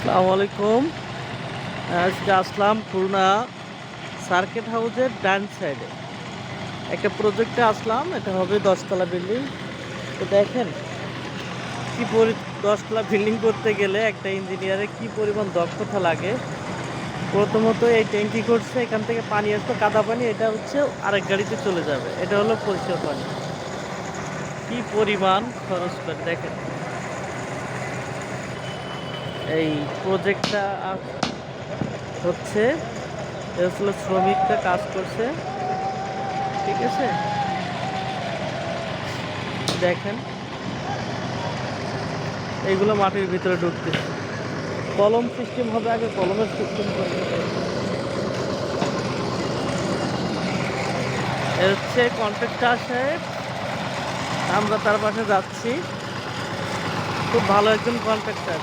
আসসালামু আলাইকুম। আজকে আসলাম খুলনা সার্কিট হাউসের ডান সাইডে একটা প্রজেক্টে আসলাম। এটা হবে 10 তলা বিল্ডিং। তো দেখেন কি 10 তলা বিল্ডিং করতে গেলে একটা ইঞ্জিনিয়ারের কি পরিমাণ দক্ষতা লাগে। প্রথমত এই ট্যাঙ্কি করছে, এখান থেকে পানি আসবে, কাদা পানি, এটা হচ্ছে আরেক গাড়িতে চলে যাবে। এটা হলো পরিষ্কার পানি। কি পরিমাণ খরচ করে দেখেন। এই প্রজেক্টটা হচ্ছে শ্রমিকরা কাজ করছে, ঠিক আছে। দেখেন এইগুলো মাটির ভিতরে ঢুকতেছে। কলম সিস্টেম হবে, আগে কলমের সিস্টেম করবে। এ হচ্ছে কন্ট্রাক্টর সাহেব, আমরা তার পাশে যাচ্ছি। খুব ভালো একজন কন্ট্রাক্টর।